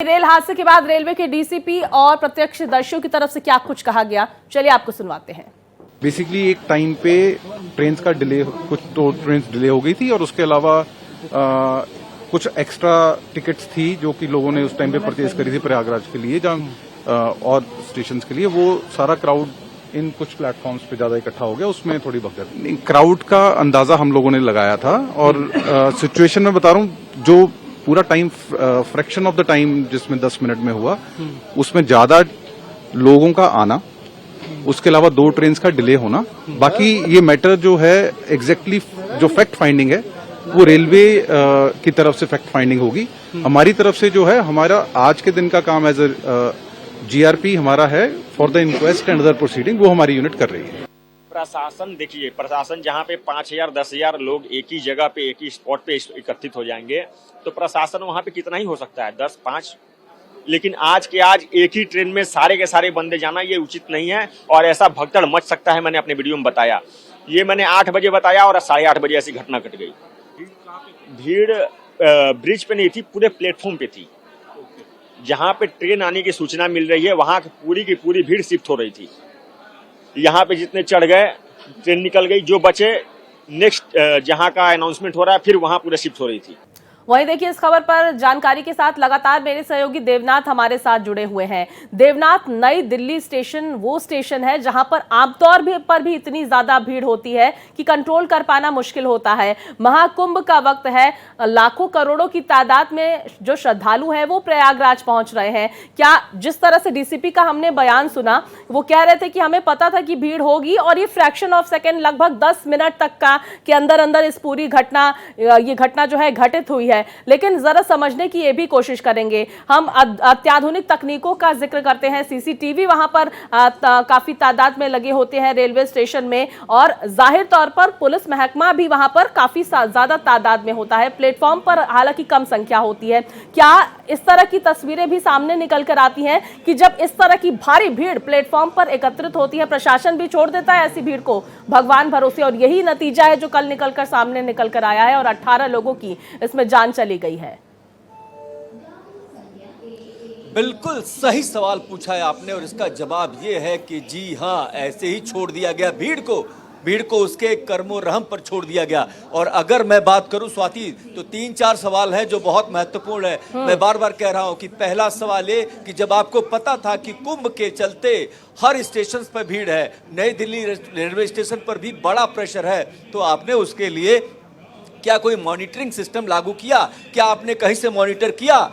Rail हादसे के बाद रेलवे के डीसीपी और प्रत्यक्षदर्शियों की तरफ से क्या कुछ कहा गया, चलिए आपको सुनवाते हैं। बेसिकली एक टाइम पे ट्रेन का डिले, कुछ तो ट्रेन डिले हो गई थी और उसके अलावा कुछ एक्स्ट्रा टिकट्स थी जो कि लोगों ने उस टाइम पे परचेज करी थी प्रयागराज के लिए, जहां और स्टेशन के लिए। वो सारा क्राउड इन कुछ प्लेटफॉर्म्स पे ज्यादा इकट्ठा हो गया, उसमें थोड़ी भगदड़। क्राउड का अंदाजा हम लोगों ने लगाया था और सिचुएशन में बता रहा हूँ, जो पूरा time fraction of the time जिसमें 10 मिनट में हुआ, उसमें ज्यादा लोगों का आना, उसके अलावा 2 ट्रेन का डिले होना। बाकी ये मैटर जो है एग्जैक्टली जो फैक्ट फाइंडिंग है वो रेलवे की तरफ से फैक्ट फाइंडिंग होगी। हमारी तरफ से जो है, हमारा आज के दिन का काम एज ए जीआरपी हमारा है for the inquest and other proceeding, वो हमारी यूनिट कर रही है। प्रशासन देखिए, प्रशासन जहाँ पे 5,000 10,000 लोग एक ही जगह पे एक ही स्पॉट पे एकत्रित हो जाएंगे, तो प्रशासन वहाँ पे कितना ही हो सकता है, 10-5। लेकिन आज के आज एक ही ट्रेन में सारे के सारे बंदे जाना ये उचित नहीं है और ऐसा भगदड़ मच सकता है। मैंने अपने वीडियो में बताया, ये मैंने 8 बजे बताया और 8:30 बजे ऐसी घटना घट गई। भीड़ ब्रिज पे नहीं थी, पूरे प्लेटफॉर्म पे थी। जहाँ पे ट्रेन आने की सूचना मिल रही है वहाँ की पूरी भीड़ शिफ्ट हो रही थी। यहाँ पे जितने चढ़ गए, ट्रेन निकल गई, जो बचे नेक्स्ट जहाँ का अनाउंसमेंट हो रहा है फिर वहाँ पूरे शिफ्ट हो रही थी। वहीं देखिए, इस खबर पर जानकारी के साथ लगातार मेरे सहयोगी देवनाथ हमारे साथ जुड़े हुए हैं। देवनाथ, नई दिल्ली स्टेशन वो स्टेशन है जहां पर आमतौर पर भी इतनी ज्यादा भीड़ होती है कि कंट्रोल कर पाना मुश्किल होता है। महाकुंभ का वक्त है, लाखों करोड़ों की तादाद में जो श्रद्धालु हैं वो प्रयागराज पहुंच रहे हैं। क्या जिस तरह से डीसीपी का हमने बयान सुना, वो कह रहे थे कि हमें पता था कि भीड़ होगी और ये फ्रैक्शन ऑफ सेकेंड, लगभग 10 मिनट तक का के अंदर अंदर इस पूरी ये घटना जो है घटित हुई है। लेकिन जरा समझने की ये भी कोशिश करेंगे। हम अत्याधुनिक तकनीकों का जिक्र करते हैं, सीसीटीवी वहां पर काफी तादाद में लगे होते हैं रेलवे स्टेशन में, और जाहिर तौर पर पुलिस महकमा भी वहां पर काफी ज्यादा तादाद में होता है। प्लेटफॉर्म पर हालांकि कम संख्या होती है। क्या इस तरह की तस्वीरें भी सामने निकल कर आती हैं कि जब इस तरह की भारी भीड़ प्लेटफॉर्म पर एकत्रित होती है, प्रशासन भी छोड़ देता है ऐसी भीड़ को भगवान भरोसे, और यही नतीजा है जो कल निकलकर सामने निकल कर आया है और 18 लोगों की इसमें जान चली गई है। बिल्कुल सही सवाल पूछा है आपने और इसका जवाब ये है कि जी हाँ, ऐसे ही छोड़ दिया गया भीड़ को उसके कर्मों रहम पर छोड़ दिया गया। और अगर मैं बात करूं स्वाति, तो 3-4 सवाल हैं जो बहुत महत्वपूर्ण है। मैं बार बार कह रहा हूं कि पहला सवाल ये कि जब आपको पता था कि कुंभ के चलते हर स्टेशन पर भीड़ है, नई दिल्ली रेलवे स्टेशन पर भी बड़ा प्रेशर है, तो आपने उसके लिए क्या कोई मॉनिटरिंग सिस्टम लागू किया? क्या आपने कहीं से मॉनिटर किया?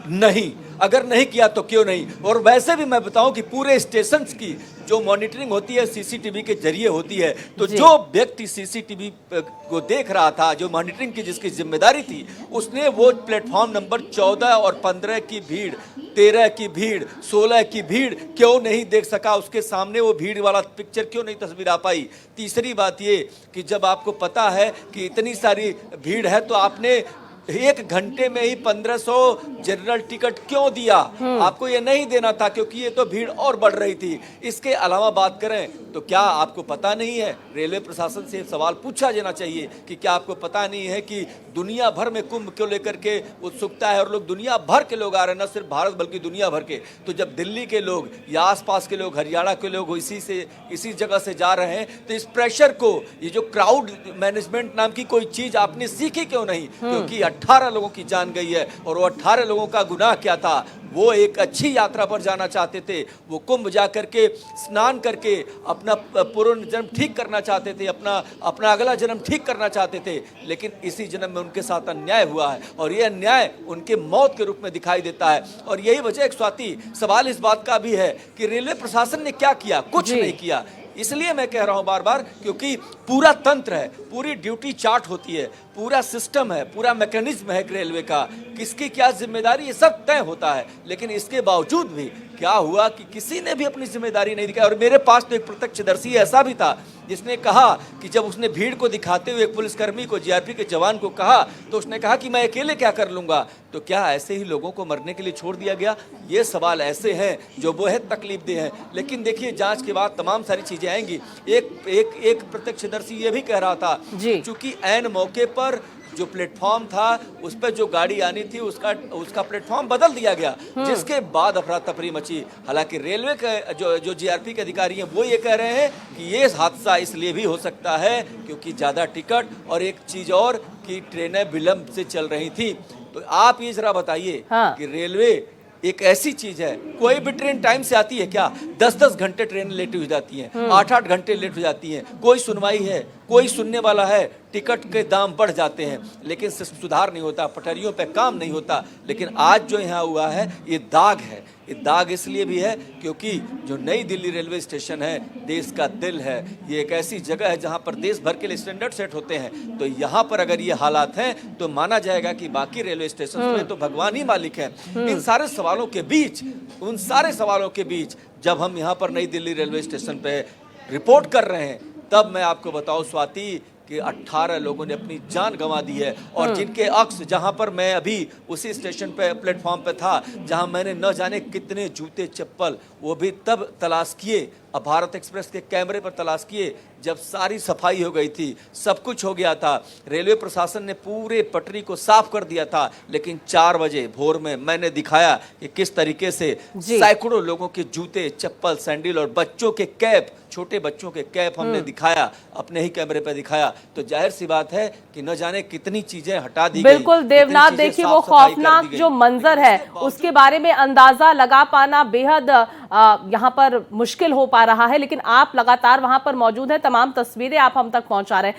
नहीं। अगर नहीं किया तो क्यों नहीं? और वैसे भी मैं बताऊं कि पूरे स्टेशन की जो मॉनिटरिंग होती है सीसीटीवी के जरिए होती है। तो जो व्यक्ति सीसीटीवी को देख रहा था, जो मॉनिटरिंग की जिसकी जिम्मेदारी थी, उसने वो प्लेटफॉर्म नंबर 14 और 15 की भीड़, 13 की भीड़, 16 की भीड़ क्यों नहीं देख सका? उसके सामने वो भीड़ वाला पिक्चर क्यों नहीं तस्वीर आ पाई? तीसरी बात ये कि जब आपको पता है कि इतनी सारी भीड़ है, तो आपने 1 घंटे में ही 1500 जनरल टिकट क्यों दिया? आपको ये नहीं देना था, क्योंकि ये तो भीड़ और बढ़ रही थी। इसके अलावा बात करें तो क्या आपको पता नहीं है, रेलवे प्रशासन से सवाल पूछा जाना चाहिए कि क्या आपको पता नहीं है कि दुनिया भर में कुंभ को लेकर के उत्सुकता है और लोग दुनिया भर के लोग आ रहे हैं, न सिर्फ भारत बल्कि दुनिया भर के। तो जब दिल्ली के लोग या आसपास के लोग, हरियाणा के लोग इसी जगह से जा रहे हैं, तो इस प्रेशर को, ये जो क्राउड मैनेजमेंट नाम की कोई चीज आपने सीखी क्यों नहीं? क्योंकि 18 लोगों की जान गई है और वो 18 लोगों का गुनाह क्या था? वो एक अच्छी यात्रा पर जाना चाहते थे, वो कुंभ जा करके स्नान करके अपना पूर्व जन्म ठीक करना चाहते थे, अपना अगला जन्म ठीक करना चाहते थे। लेकिन इसी जन्म में उनके साथ अन्याय हुआ है और ये अन्याय उनके मौत के रूप में दिखाई देता है। और यही वजह, एक स्वाति, सवाल इस बात का भी है कि रेलवे प्रशासन ने क्या किया? कुछ नहीं किया। इसलिए मैं कह रहा हूं बार बार, क्योंकि पूरा तंत्र है, पूरी ड्यूटी चार्ट होती है, पूरा सिस्टम है, पूरा मैकेनिज्म है रेलवे का, किसकी क्या जिम्मेदारी, ये सब तय होता है। लेकिन इसके बावजूद भी क्या हुआ कि किसी ने भी अपनी जिम्मेदारी नहीं दिखाई। और मेरे पास तो एक प्रत्यक्षदर्शी ऐसा भी था जिसने कहा कि जब उसने भीड़ को दिखाते हुए एक पुलिसकर्मी को, जीआरपी के जवान को कहा, तो उसने कहा कि मैं अकेले क्या कर लूंगा? तो क्या ऐसे ही लोगों को मरने के लिए छोड़ दिया गया? ये सवाल ऐसे हैं जो बेहद तकलीफदेह हैं। लेकिन देखिए, जांच के बाद तमाम सारी चीजें आएंगी। एक प्रत्यक्षदर्शी ये भी कह रहा था, चूंकि ऐन मौके पर जो प्लेटफॉर्म था उस पर जो गाड़ी आनी थी उसका प्लेटफॉर्म बदल दिया गया, जिसके बाद अफरा तफरी मची। हालांकि रेलवे के जो जीआरपी के अधिकारी हैं वो ये कह रहे हैं कि ये हादसा इसलिए भी हो सकता है क्योंकि ज़्यादा टिकट और एक चीज़ और कि ट्रेनें विलंब से चल रही थी। तो आप ये जरा बताइए कि रेलवे एक ऐसी चीज है, कोई भी ट्रेन टाइम से आती है क्या? 10-10 घंटे ट्रेन लेट हो जाती हैं, 8-8 घंटे लेट हो जाती हैं, कोई सुनवाई है, कोई सुनने वाला है? टिकट के दाम बढ़ जाते हैं लेकिन सुधार नहीं होता, पटरियों पे काम नहीं होता। लेकिन आज जो यहाँ हुआ है ये दाग है। ये दाग इसलिए भी है क्योंकि जो नई दिल्ली रेलवे स्टेशन है देश का दिल है, ये एक ऐसी जगह है जहाँ पर देश भर के लिए स्टैंडर्ड सेट होते हैं। तो यहाँ पर अगर ये हालात हैं तो माना जाएगा कि बाकी रेलवे स्टेशन में तो भगवान ही मालिक है। इन सारे सवालों के बीच, उन सारे सवालों के बीच जब हम यहाँ पर नई दिल्ली रेलवे स्टेशन पे रिपोर्ट कर रहे हैं तब मैं आपको बताऊं स्वाति कि 18 लोगों ने अपनी जान गंवा दी है। और जिनके अक्स, जहां पर मैं अभी उसी स्टेशन पे प्लेटफॉर्म पे था जहां मैंने न जाने कितने जूते चप्पल वो भी तब तलाश किए, अब भारत एक्सप्रेस के कैमरे पर तलाश किए जब सारी सफाई हो गई थी, सब कुछ हो गया था, रेलवे प्रशासन ने पूरे पटरी को साफ कर दिया था। लेकिन 4 बजे भोर में मैंने दिखाया कि किस तरीके से सैकड़ों लोगों के जूते चप्पल सैंडल और बच्चों के कैप, छोटे बच्चों के कैप हमने दिखाया, अपने ही कैमरे पर दिखाया। तो जाहिर सी बात है कि न जाने कितनी चीजें हटा दी गई। बिल्कुल देवनाथ, देखिए वो खौफनाक जो मंजर है उसके बारे में अंदाजा लगा पाना बेहद यहाँ पर मुश्किल हो पा रहा है, लेकिन आप लगातार वहां पर मौजूद हैं, तमाम तस्वीरें आप हम तक पहुंचा रहे हैं।